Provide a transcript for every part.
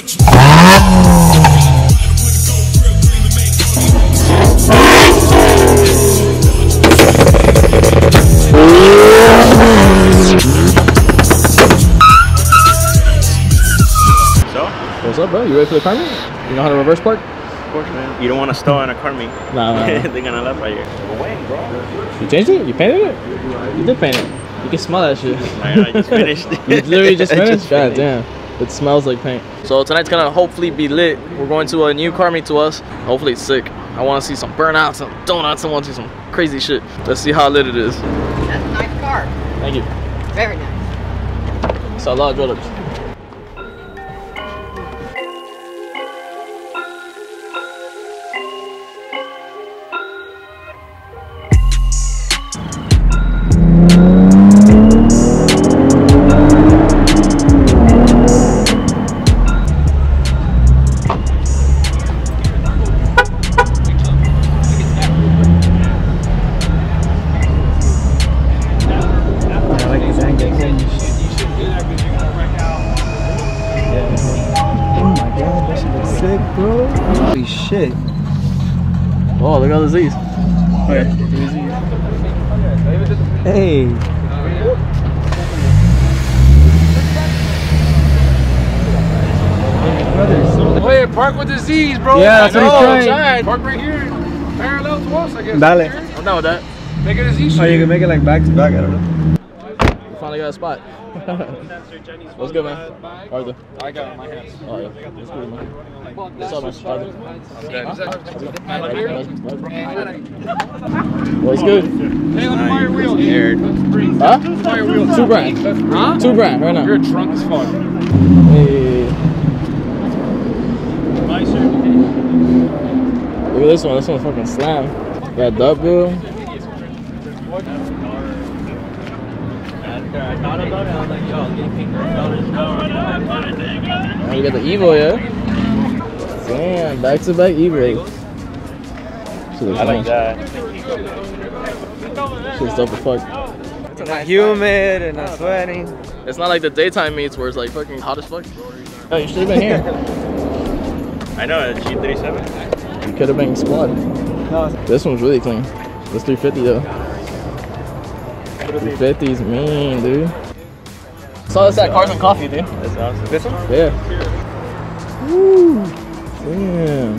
What's up, bro? You ready for the car meet? You know how to reverse park? Of course, man. You don't want to stall in a car meet. Nah. They're gonna laugh at you. When, bro? You changed it? You painted it? You did paint it. You can smell that shit. I just finished. You literally just finished? God damn. It smells like paint. So tonight's gonna hopefully be lit. We're going to a new car meet to us. Hopefully it's sick. I want to see some burnouts, some donuts. I want to see some crazy shit. Let's see how lit it is. That's a nice car. Thank you. Very nice. Saw a lot of drill-ups. Holy shit. Oh, look at all the Z's. Okay. Hey. Hey, park with the Z's, bro. Yeah, that's what he's trying. Park right here, parallel to us, I guess. Dale. I'm down with that. Make it a Z shape. Oh, you can make it like back to back, I don't know. We finally got a spot. What's good, man? Arthur. I got it in my hands. Oh, yeah. What's good, man? What's up, man? Arthur. What's good? Hey, on the fire wheel. Huh? Fire wheel. $2 grand. Huh? $2 grand right now. You're drunk as fuck. Hey. Look at this one. This one's fucking slam. Got dub, bro. Oh, you got the Evo, yeah? Damn, back-to-back Evo. I like that. Shit's dope as fuck. It's not humid and not sweating. It's not like the daytime meets where it's like fucking hot as fuck. Oh, you should have been here. I know, a G37. You could have been squad. No. This one's really clean. This 350 though. 350's mean, dude. Saw this at Cars and Coffee, dude. That's awesome. This one? Yeah. Woo. Damn.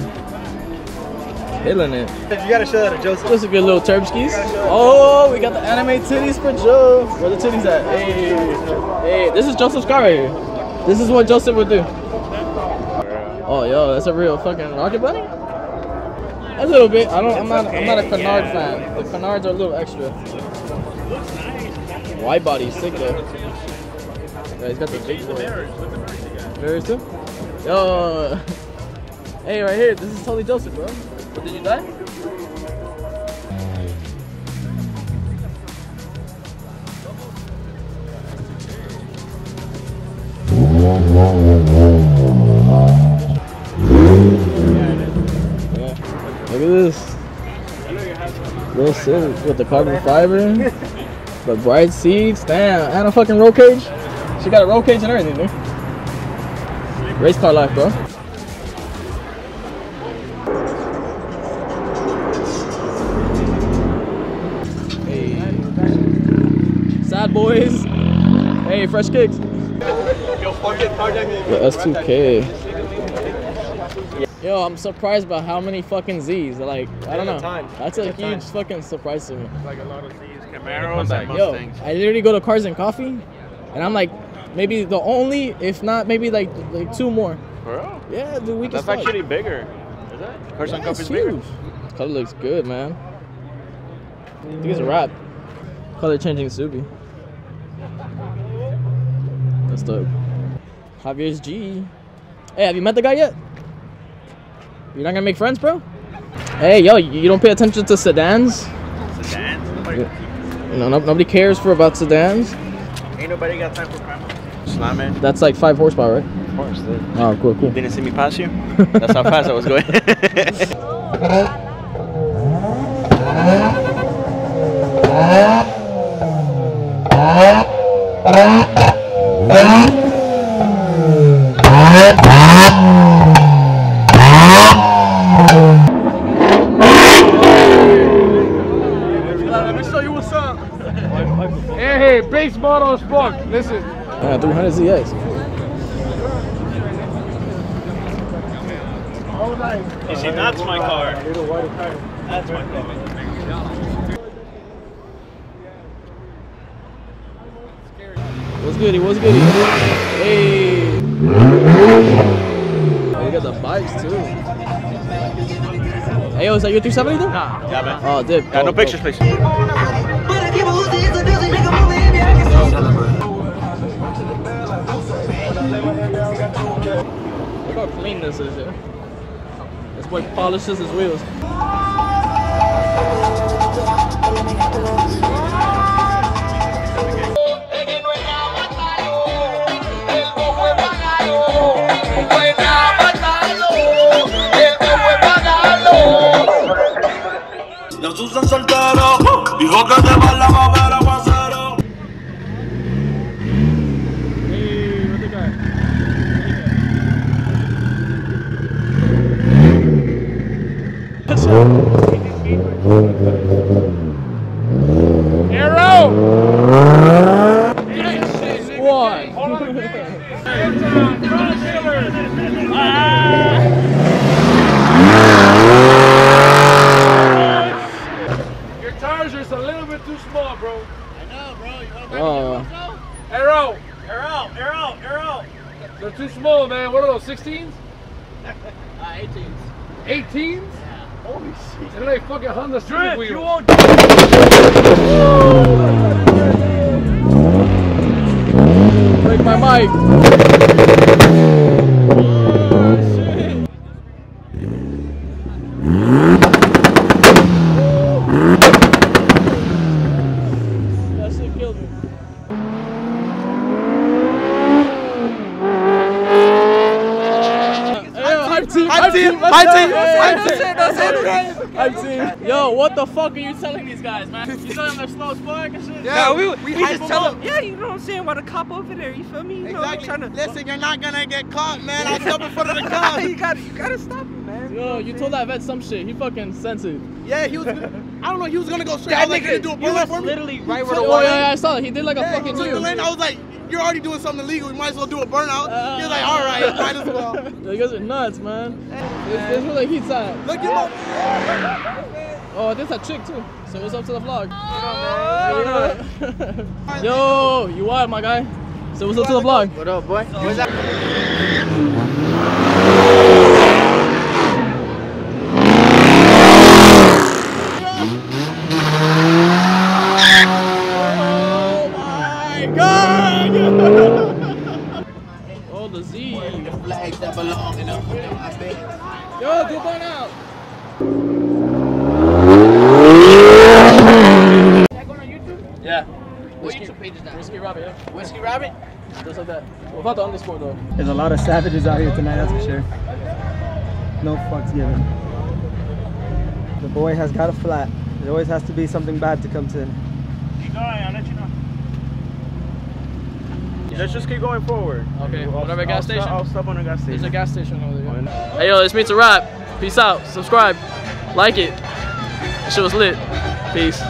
Killing it. You gotta show that to Joseph. Just a good little Turbskis. Oh, we got the anime titties for Joe. Where the titties at? Hey. Hey, this is Joseph's car right here. This is what Joseph would do. Oh, yo, that's a real fucking rocket bunny? A little bit. I'm not a Canard fan. The Canards are a little extra. Wide body, sick though. Yeah, he's got the big boy. Mirrors too? Yo, hey, right here. This is totally Joseph, bro. But did you die? Yeah. Look at this. Little silver with the carbon fiber. The bright seats. Damn. And a fucking roll cage. She got a roll cage and everything, dude. Race car life, bro. Hey. Sad boys. Hey, fresh kicks. The S2K. Yo, I'm surprised by how many fucking Z's. Like, I don't know. That's a huge fucking surprise to me. Like a lot of these Camaros and Yo, Mustangs. I literally go to Cars and Coffee, and I'm like, maybe the only, if not, maybe like two more. For real? Yeah, dude, we can That's start. actually bigger. Is that? Cars and Coffee's bigger? Color looks good, man. I think it's a wrap. Color changing Subi. That's dope. Javier's G. Hey, have you met the guy yet? You're not gonna make friends, bro? Hey, yo, you don't pay attention to sedans? Sedans? Nobody, You know, nobody cares about sedans. ain't nobody got time for crime. Slamming. That's like 5 horsepower, right? Of course, dude. Oh, cool, cool. Didn't see me pass you? That's how fast I was going. Let me show you what's up. Hey, base model as fuck. Listen. 300 ZX. You see, that's my car. That's my car. What's goody? What's goody? Hey. Oh, we got the bikes too. Hey, yo, is that your 370 though? Nah. Yeah, man. Oh, dip. Yeah, no pictures, please. Look how clean this is, yeah. This boy polishes his wheels. Nos usan solteros, dijo que te va la babera aguacero. Hey, what they got? Arrow! Squad. Your tires are just a little bit too small, bro. Oh. Arrow! Arrow! They're too small, man. What are those, 16s? 18s. 18s? Yeah. Holy shit. They're like fucking Honda Civic wheels. You won't Break my mic. Oh, shit. That shit killed me. Hype team. Hype team. Yo, what the fuck are you telling these guys, man? You telling them they're slow as fuck and shit? Yeah, we just tell them. Yeah, you know what I'm saying? While the cop over there, you feel me? You know, Exactly. trying to, Listen, you're not gonna get caught, man. I'll stop in front of the car. you gotta stop him, man. Yo, you told that vet some shit. He fucking sensitive. Yeah, he was. I don't know. He was gonna go straight. I was like, "Can you do a burnout for me?" literally right where So- the Oh water. yeah, I saw it. He did like a Yeah, he fucking took the wheel. lane. I was like, "You're already doing something illegal. You might as well do a burnout." He was like, "All right, might as well." You guys are nuts, man. This was like heat side. Look at my. Oh, this a chick too. So what's up to the vlog? Yo, you wild, my guy. So what's up to the vlog? What up, boy? Where's that? Oh my god! Oh, the Z. Flags that belong in a. Yo, do burn out. Yeah. What YouTube page is that? Whiskey Rabbit, yeah. Whiskey Rabbit? Just like that. Without the underscore though. There's a lot of savages out here tonight, that's for sure. No fucks given. The boy has got a flat. There always has to be something bad to come to. Keep going, I'll let you know. Let's just keep going forward. Okay, whatever gas station. I'll stop on a gas station. There's a gas station over there. Yeah. Hey yo, this means a wrap. Peace out. Subscribe. Like it. That shit was lit. Peace.